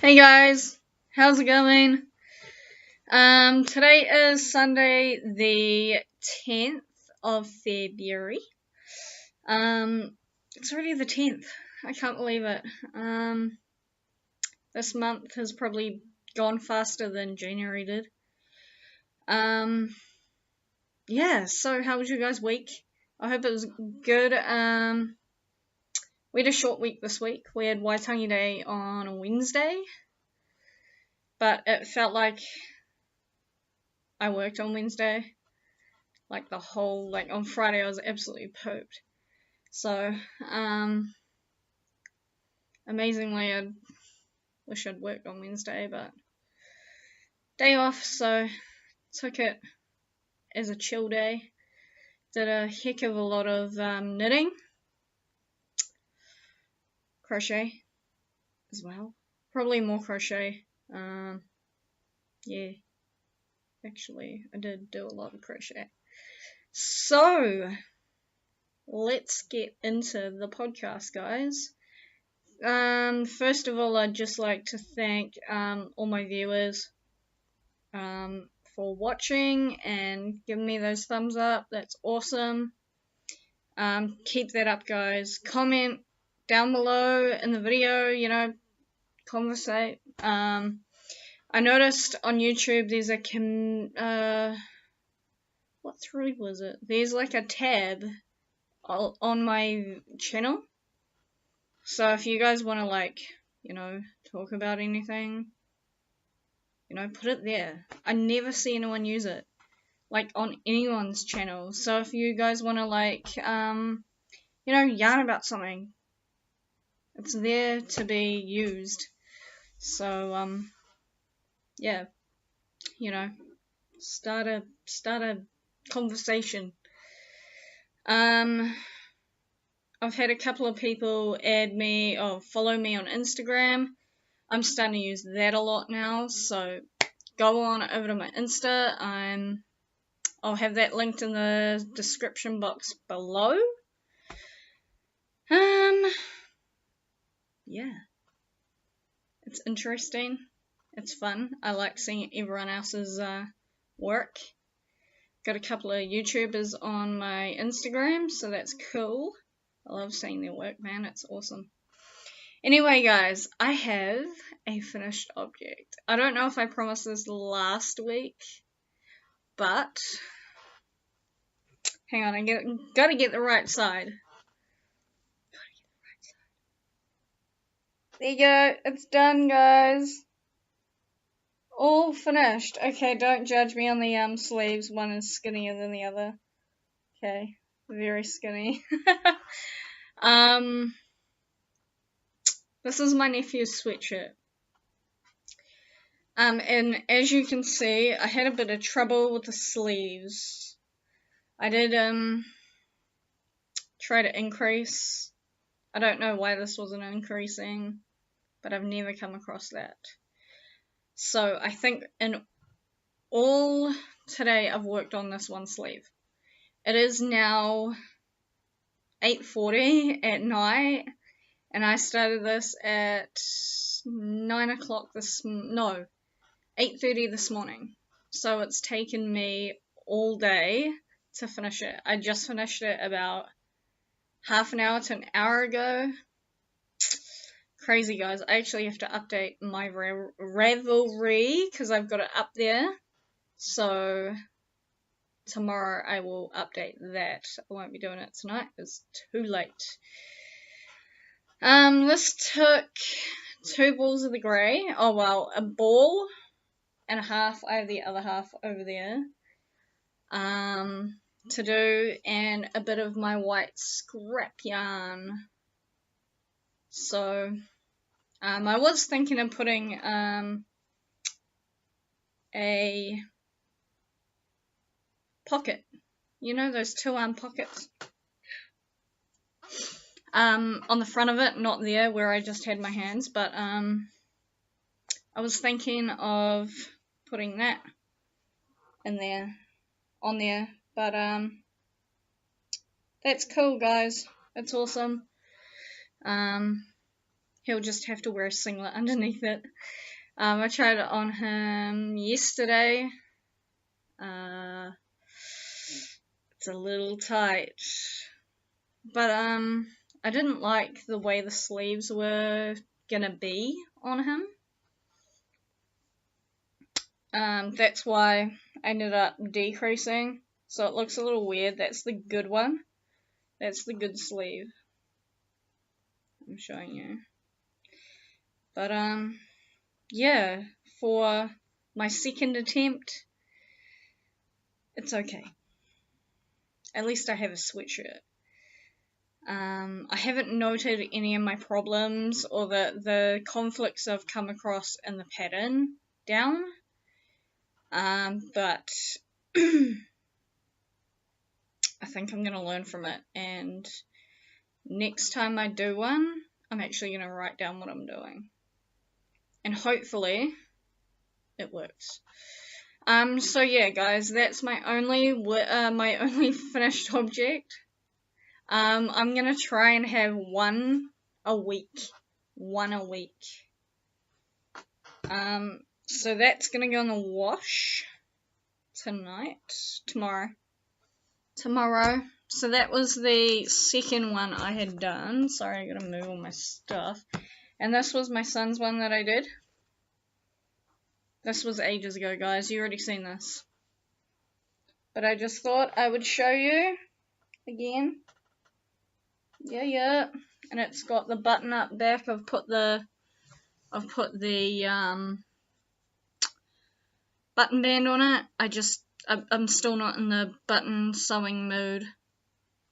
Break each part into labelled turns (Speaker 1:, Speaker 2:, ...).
Speaker 1: Hey guys, how's it going? Today is Sunday the 10th of February. It's already the 10th. I can't believe it. This month has probably gone faster than January did. Yeah, so how was your guys' week? I hope it was good. We had a short week this week. We had Waitangi Day on a Wednesday, but it felt like I worked on Wednesday. Like on Friday I was absolutely pooped. So, amazingly I wish I'd worked on Wednesday, but day off, so took it as a chill day. Did a heck of a lot of knitting, crochet as well. Probably more crochet. Yeah, actually I did do a lot of crochet. So, let's get into the podcast, guys. First of all, I'd just like to thank all my viewers for watching and giving me those thumbs up. That's awesome. Keep that up, guys. Comment down below in the video, conversate. I noticed on YouTube there's what thread was it? There's like a tab on my channel. So if you guys want to talk about anything, put it there. I never see anyone use it, on anyone's channel. So if you guys want to yarn about something, it's there to be used. So, yeah, start a conversation. I've had a couple of people add me or follow me on Instagram. I'm starting to use that a lot now, so go on over to my Insta. I'll have that linked in the description box below. Yeah. It's interesting. It's fun. I like seeing everyone else's work. Got a couple of YouTubers on my Instagram, so that's cool. I love seeing their work, man. It's awesome. Anyway, guys, I have a finished object. I don't know if I promised this last week, but hang on, gotta get the right side. There you go, it's done, guys. All finished. Okay, don't judge me on the sleeves. One is skinnier than the other. Okay, very skinny. This is my nephew's sweatshirt. And as you can see, I had a bit of trouble with the sleeves. I did try to increase. I don't know why this wasn't increasing, but I've never come across that. So I think in all today I've worked on this one sleeve. It is now 8:40 at night, and I started this at 8:30 this morning. So it's taken me all day to finish it. I just finished it about half an hour to an hour ago. Crazy, guys. I actually have to update my Ravelry because I've got it up there. So tomorrow I will update that. I won't be doing it tonight. It's too late. This took 2 balls of the grey. Oh well, a ball and a half. I have the other half over there. To do, and a bit of my white scrap yarn. So, I was thinking of putting a pocket. You know those 2-arm pockets? On the front of it, not there where I just had my hands, but I was thinking of putting that in there, on there, but that's cool, guys. It's awesome. He'll just have to wear a singlet underneath it. I tried it on him yesterday. It's a little tight. But I didn't like the way the sleeves were gonna be on him. That's why I ended up decreasing. So it looks a little weird. That's the good one. That's the good sleeve. I'm showing you. But yeah, for my second attempt, it's okay. At least I have a sweatshirt. I haven't noted any of my problems or the conflicts I've come across in the pattern down. But I think I'm going to learn from it, and next time I do one, I'm actually going to write down what I'm doing. And hopefully it works. So yeah, guys, that's my only finished object. I'm gonna try and have one a week. So that's gonna go in the wash tomorrow. So that was the second one I had done. Sorry, I gotta move all my stuff. And this was my son's one that I did. This was ages ago, guys. You already seen this. But I just thought I would show you again. Yeah. And it's got the button up back. I've put the button band on it. I'm still not in the button sewing mood.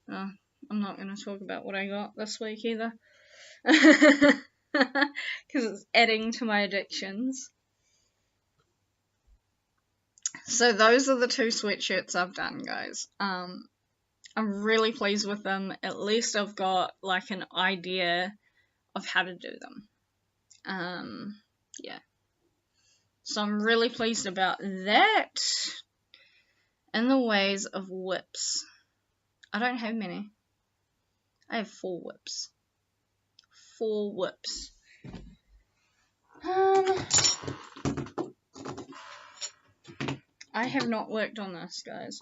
Speaker 1: I'm not going to talk about what I got this week either. Because it's adding to my addictions. So those are the two sweatshirts I've done, guys. I'm really pleased with them. At least I've got like an idea of how to do them. Yeah. So I'm really pleased about that. In the ways of whips, I don't have many. I have 4 whips. 4 whips. I have not worked on this, guys,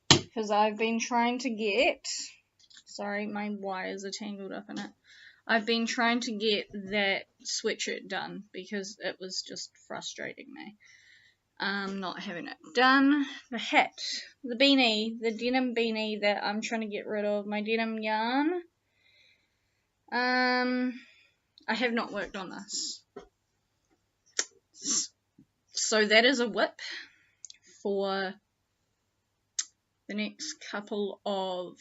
Speaker 1: because I've been trying to get, sorry, my wires are tangled up in it. I've been trying to get that sweatshirt done because it was just frustrating me. Not having it done. The hat, the beanie, the denim beanie that I'm trying to get rid of, my denim yarn. I have not worked on this. So that is a whip for the next couple of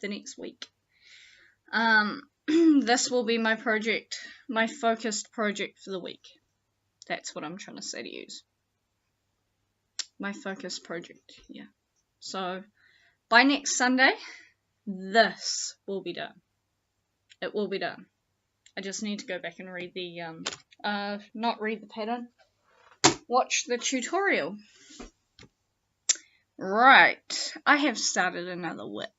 Speaker 1: next week. This will be my project, my focused project for the week. That's what I'm trying to say to you. My focused project, yeah. So by next Sunday, this will be done. It will be done. I just need to go back and read the, not read the pattern, watch the tutorial. Right, I have started another whip.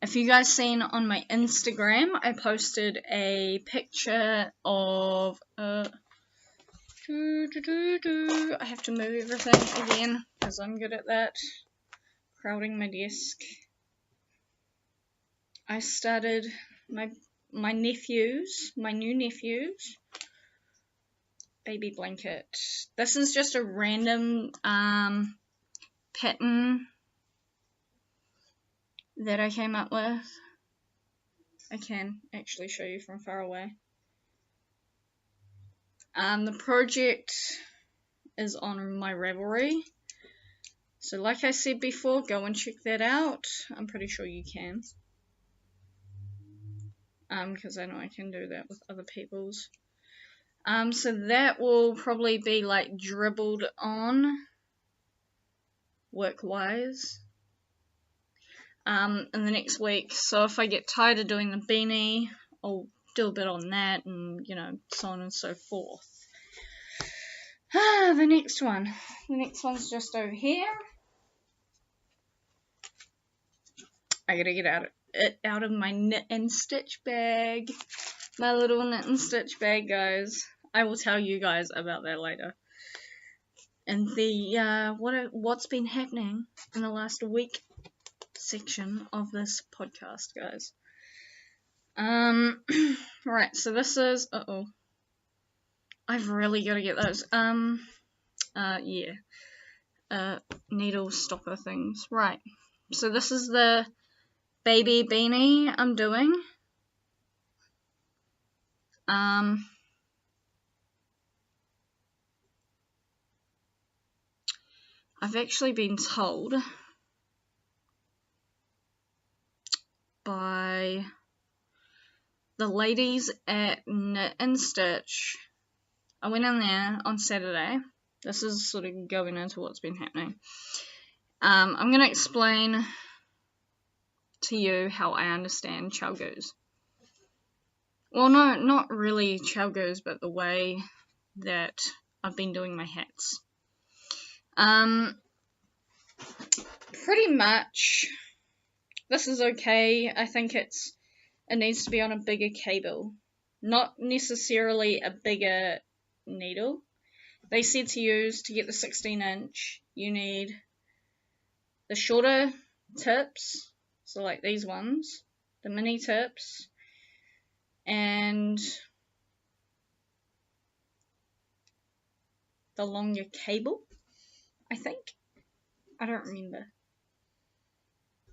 Speaker 1: If you guys seen on my Instagram, I posted a picture of, I have to move everything again, because I'm good at that, crowding my desk. I started my new nephews, baby blanket. This is just a random pattern that I came up with. I can actually show you from far away. The project is on my Ravelry. So like I said before, go and check that out. I'm pretty sure you can. Because I know I can do that with other people's. So that will probably be like dribbled on work-wise in the next week. So if I get tired of doing the beanie, I'll do a bit on that, and so on and so forth. The next one's just over here. I gotta get it out of my knit and stitch bag. My little knit and stitch bag, guys. I will tell you guys about that later. And the what's been happening in the last week section of this podcast, guys. Right, so this is I've really gotta get those. Needle stopper things. Right. So this is the baby beanie I'm doing. I've actually been told by the ladies at Knit and Stitch. I went in there on Saturday. This is sort of going into what's been happening. I'm going to explain to you how I understand chalgoos. Well, no, not really chalgoos, but the way that I've been doing my hats. Pretty much, this is okay. I think it needs to be on a bigger cable, not necessarily a bigger needle. They said to use, to get the 16-inch, you need the shorter tips, so like these ones, the mini tips, and the longer cable, I think. I don't remember.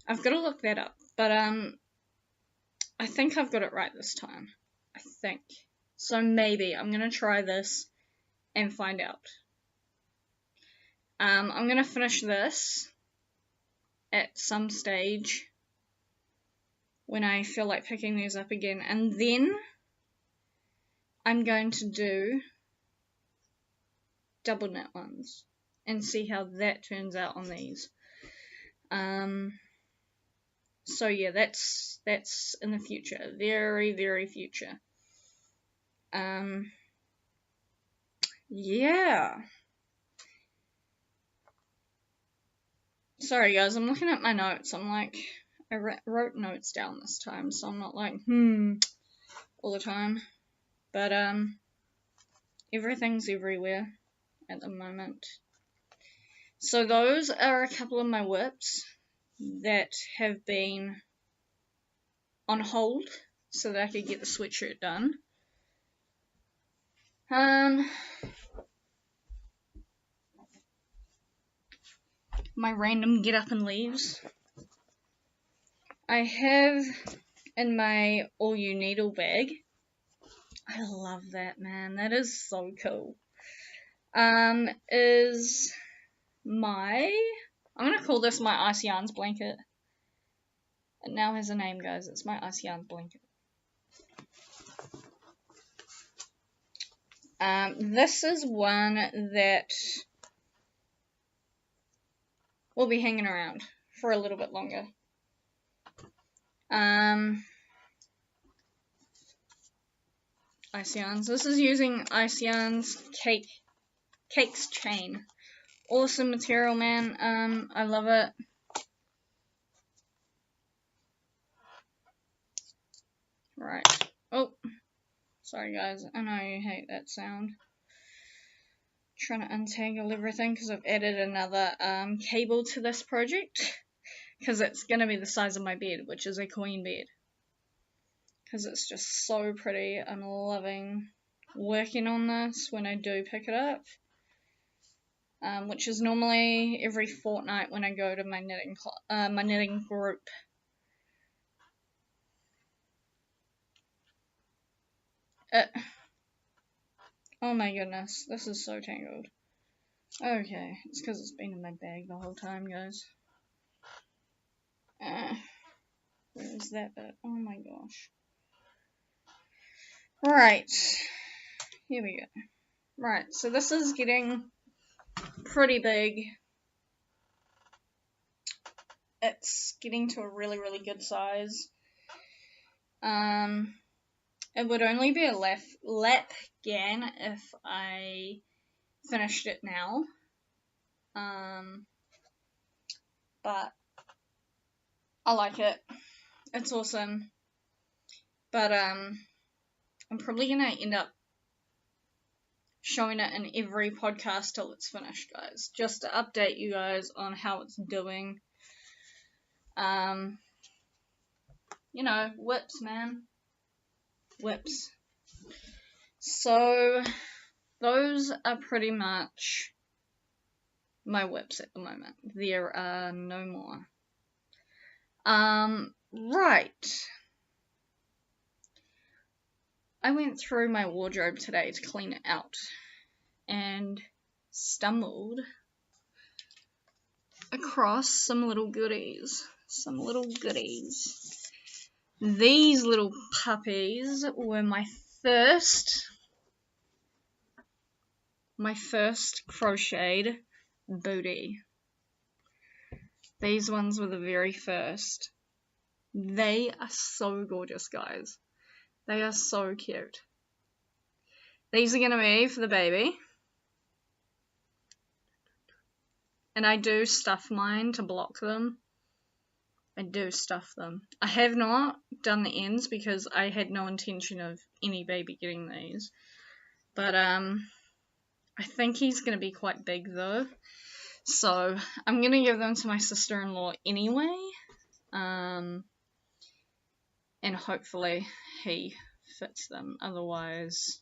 Speaker 1: I've got to look that up, but I think I've got it right this time. I think. So maybe I'm going to try this and find out. I'm going to finish this at some stage when I feel like picking these up again, and then I'm going to do double knit ones and see how that turns out on these. So yeah, that's in the future, very, very future. Yeah. Sorry guys, I'm looking at my notes. I'm like, I wrote notes down this time, so I'm not like, all the time. But, everything's everywhere at the moment. So those are a couple of my whips that have been on hold so that I could get the sweatshirt done. My random get up and leaves. I have in my all you needle bag. I love that, man. That is so cool. Is my, I'm gonna call this my Ice Yarns blanket. It now has a name, guys. It's my Ice Yarns blanket. This is one that will be hanging around for a little bit longer. Ice Yarns. This is using Ice Yarns Cakes chain. Awesome material, man. I love it. Right. Oh, sorry guys. I know you hate that sound. Trying to untangle everything because I've added another cable to this project because it's going to be the size of my bed, which is a queen bed. Because it's just so pretty. I'm loving working on this when I do pick it up. Which is normally every fortnight when I go to my knitting group. Oh my goodness, this is so tangled. Okay, it's because it's been in my bag the whole time, guys. Where is that bit? Oh my gosh. Right, here we go. Right, so this is getting pretty big. It's getting to a really, really good size. It would only be a lap gan if I finished it now. But I like it. It's awesome. But I'm probably gonna end up showing it in every podcast till it's finished, guys, just to update you guys on how it's doing. You know, whips, man. Whips. So those are pretty much my whips at the moment. There are no more. Right. I went through my wardrobe today to clean it out and stumbled across some little goodies. These little puppies were my first crocheted booty. These ones were the very first. They are so gorgeous, guys. They are so cute. These are going to be for the baby. And I do stuff mine to block them. I do stuff them. I have not done the ends because I had no intention of any baby getting these. But I think he's going to be quite big though. So I'm going to give them to my sister-in-law anyway. And hopefully he fits them. Otherwise,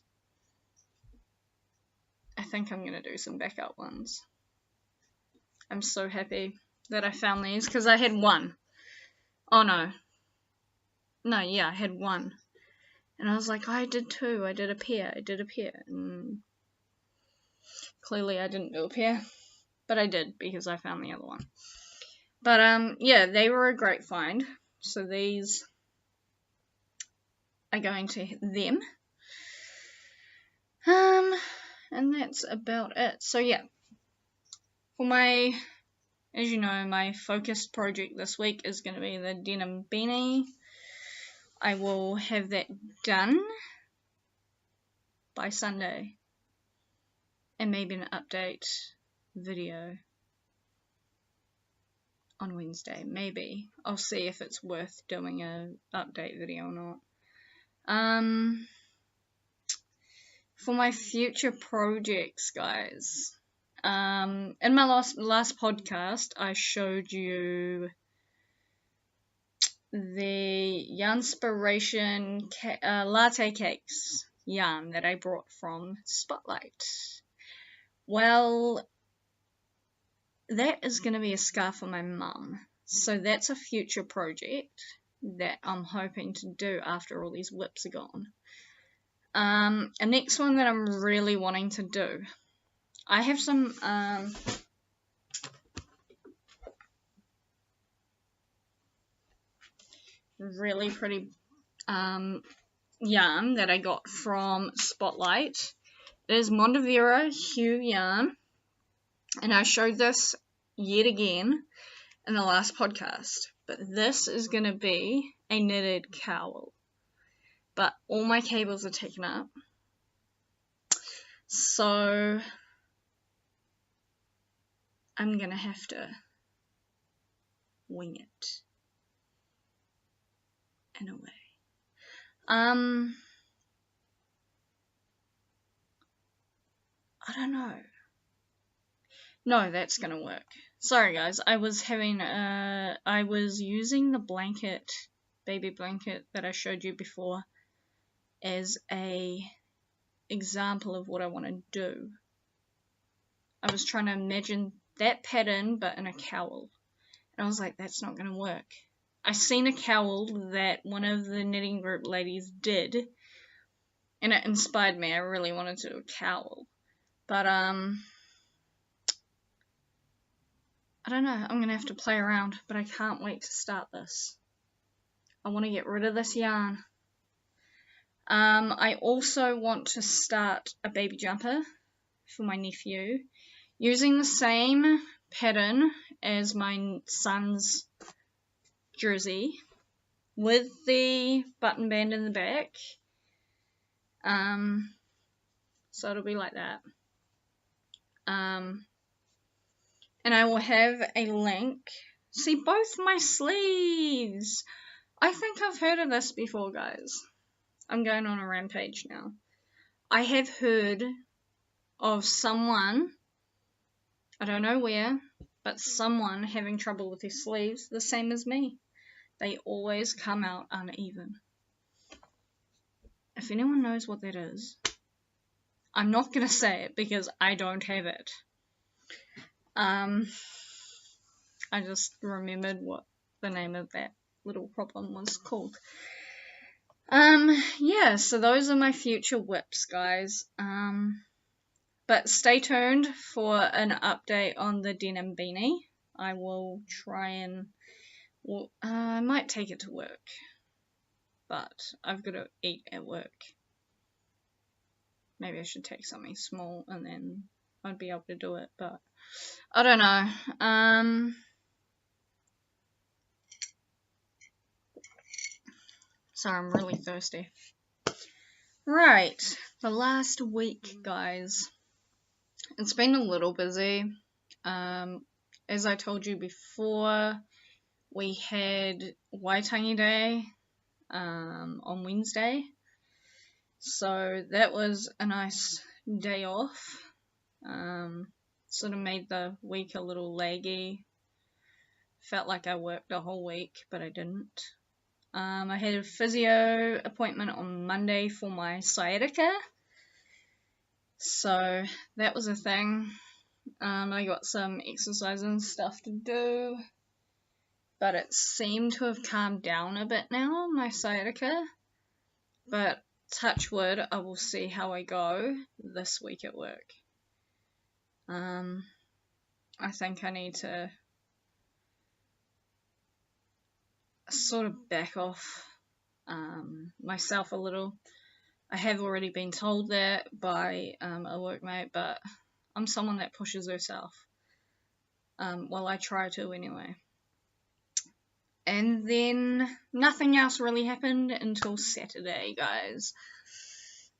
Speaker 1: I think I'm going to do some backup ones. I'm so happy that I found these because I had one. Oh no. No, yeah, I had one. And I was like, oh, I did two. I did a pair. And clearly I didn't do a pair. But I did because I found the other one. But yeah, they were a great find. So these are going to them. And that's about it. So yeah. For my, as you know, my focused project this week is going to be the denim beanie. I will have that done by Sunday. And maybe an update video on Wednesday. Maybe. I'll see if it's worth doing an update video or not. For my future projects, guys. In my last podcast, I showed you the Yarnspiration latte cakes yarn that I brought from Spotlight. Well, that is going to be a scarf for my mum. So that's a future project that I'm hoping to do after all these whips are gone. A next one that I'm really wanting to do. I have some really pretty yarn that I got from Spotlight. It is Mondavera Hue yarn, and I showed this yet again in the last podcast, but this is going to be a knitted cowl, but all my cables are taken up, so I'm going to have to wing it in a way. I don't know. No, that's gonna work. Sorry guys, I was using the blanket, baby blanket that I showed you before as a example of what I want to do. I was trying to imagine that pattern but in a cowl. And I was like, that's not gonna work. I seen a cowl that one of the knitting group ladies did, and it inspired me. I really wanted to do a cowl. But, I don't know. I'm going to have to play around, but I can't wait to start this. I want to get rid of this yarn. I also want to start a baby jumper for my nephew using the same pattern as my son's jersey with the button band in the back. So it'll be like that. And I will have a link See, both my sleeves! I think I've heard of this before, guys. I'm going on a rampage now. I have heard of someone, I don't know where, but someone having trouble with their sleeves, the same as me. They always come out uneven. If anyone knows what that is, I'm not going to say it because I don't have it. I just remembered what the name of that little problem was called. Yeah, so those are my future whips, guys. But stay tuned for an update on the denim beanie. I will try and, well, I might take it to work, but I've got to eat at work. Maybe I should take something small and then I'd be able to do it, but I don't know. Sorry, I'm really thirsty. Right, the last week, guys. It's been a little busy. As I told you before, we had Waitangi Day on Wednesday. So that was a nice day off. Sort of made the week a little laggy. Felt like I worked a whole week, but I didn't. I had a physio appointment on Monday for my sciatica. So that was a thing. I got some exercise and stuff to do. But it seemed to have calmed down a bit now, my sciatica. But touch wood, I will see how I go this week at work. I think I need to sort of back off myself a little. I have already been told that by a workmate, but I'm someone that pushes herself. Well, I try to anyway. And then nothing else really happened until Saturday, guys.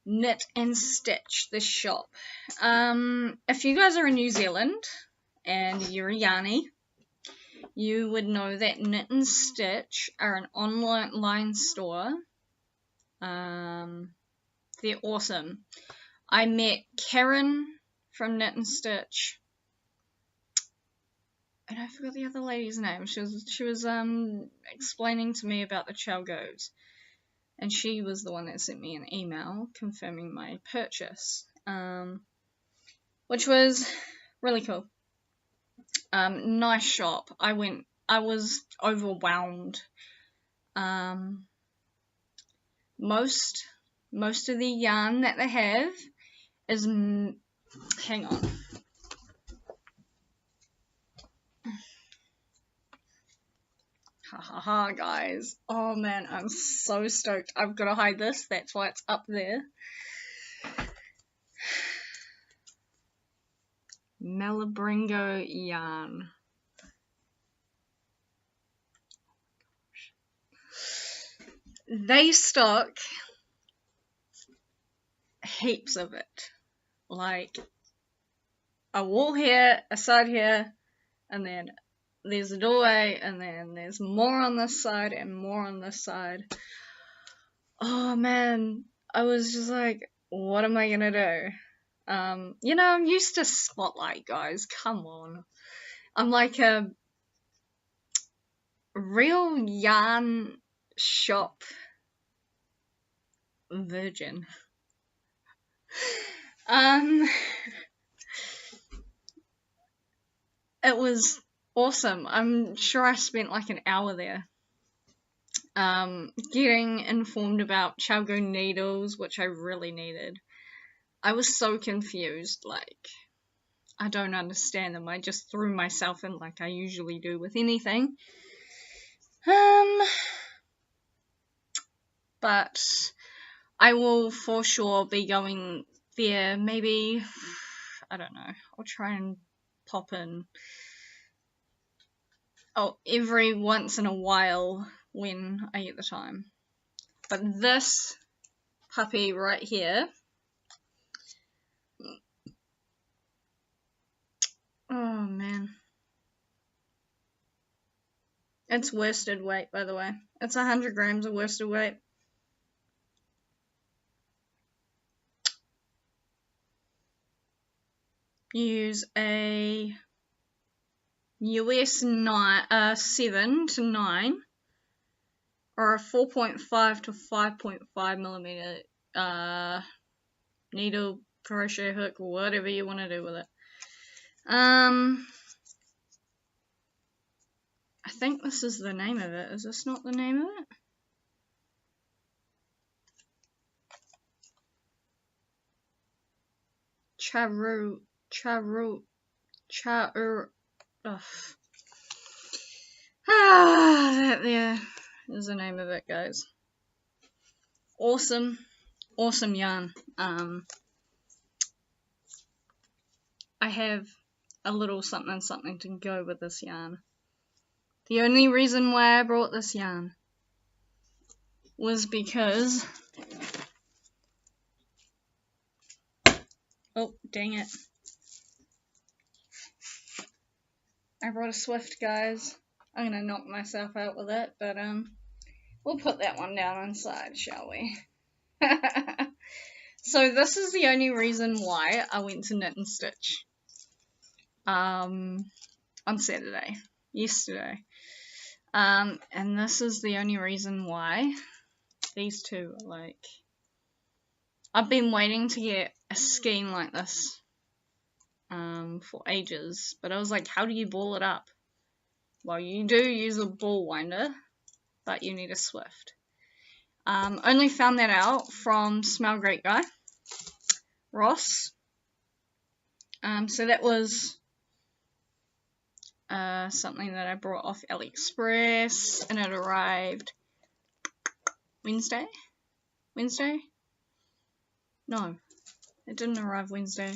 Speaker 1: Knit and Stitch, the shop. If you guys are in New Zealand and you're a yarny, you would know that Knit and Stitch are an online store. They're awesome. I met Karen from Knit and Stitch, and I forgot the other lady's name. She was explaining to me about the Chalgos, and she was the one that sent me an email confirming my purchase, which was really cool. Nice shop. I was overwhelmed. Most of the yarn that they have is, hang on. Ha ha ha, guys. Oh man, I'm so stoked. I've got to hide this, that's why it's up there. Malabringo yarn. They stock heaps of it. Like a wall here, a side here, and then there's a doorway, and then there's more on this side and more on this side. Oh man, I was just like, what am I gonna do? You know, I'm used to Spotlight, guys. Come on. I'm like a real yarn shop virgin. It was awesome. I'm sure I spent like an hour there. Getting informed about Chalgo needles, which I really needed. I was so confused, like, I don't understand them. I just threw myself in like I usually do with anything. But I will for sure be going there, maybe, I don't know, I'll try and pop in every once in a while when I get the time. But this puppy right here, oh man, It's worsted weight, by the way. It's 100 grams of worsted weight. You use a US 7 to 9 or a 4.5 to 5.5 millimeter needle, crochet hook, whatever you want to do with it. I think this is the name of it. Is this not the name of it? Charu. That there is the name of it, guys. Awesome yarn. I have a little something to go with this yarn. The only reason why I brought this yarn was because, oh dang it, I brought a Swift, guys. I'm gonna knock myself out with it, but we'll put that one down inside, shall we? So this is the only reason why I went to Knit and Stitch on Saturday, yesterday. And this is the only reason why these two are like, I've been waiting to get a skein like this for ages, but I was like, how do you ball it up? Well, you do use a ball winder, but you need a Swift. Only found that out from Smell Great Guy, Ross. So that was something that I brought off AliExpress, and it arrived Wednesday? No, it didn't arrive Wednesday.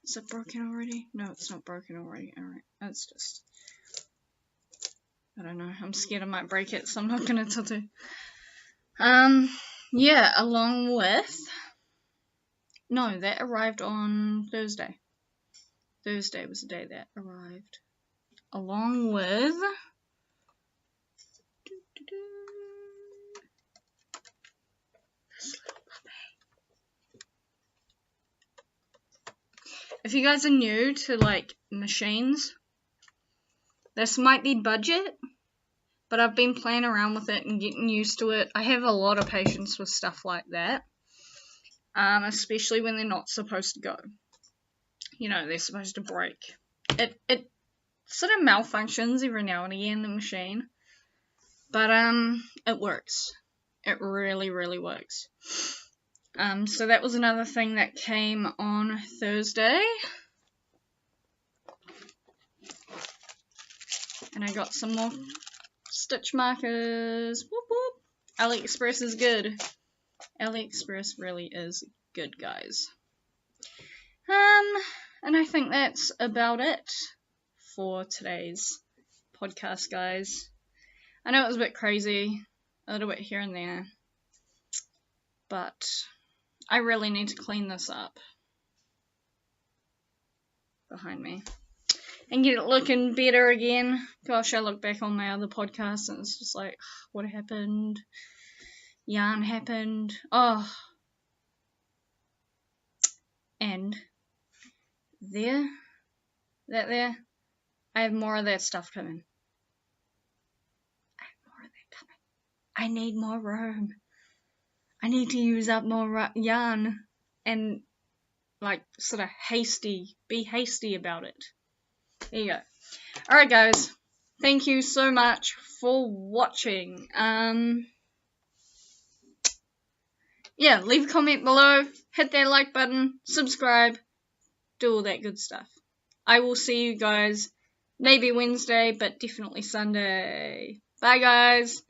Speaker 1: Is it broken already? No, it's not broken already. Alright, that's just, I don't know, I'm scared I might break it, so I'm not gonna tattoo. Yeah, along with, no, that arrived on Thursday. Thursday was the day that arrived. Along with, this little puppy. If you guys are new to like machines, this might be budget, but I've been playing around with it and getting used to it. I have a lot of patience with stuff like that, especially when they're not supposed to go. You know, they're supposed to break. It sort of malfunctions every now and again, the machine, but it works. It really, really works. So that was another thing that came on Thursday. And I got some more stitch markers. Whoop whoop. AliExpress is good. AliExpress really is good, guys. And I think that's about it for today's podcast, guys. I know it was a bit crazy, a little bit here and there, but I really need to clean this up behind me and get it looking better again. Gosh, I look back on my other podcasts and it's just like, what happened? Yarn happened. Oh. And there, I have more of that stuff coming. I need more room. I need to use up more yarn and like sort of be hasty about it. There you go. Alright guys, thank you so much for watching. Yeah, leave a comment below, hit that like button, subscribe, do all that good stuff. I will see you guys maybe Wednesday, but definitely Sunday. Bye guys.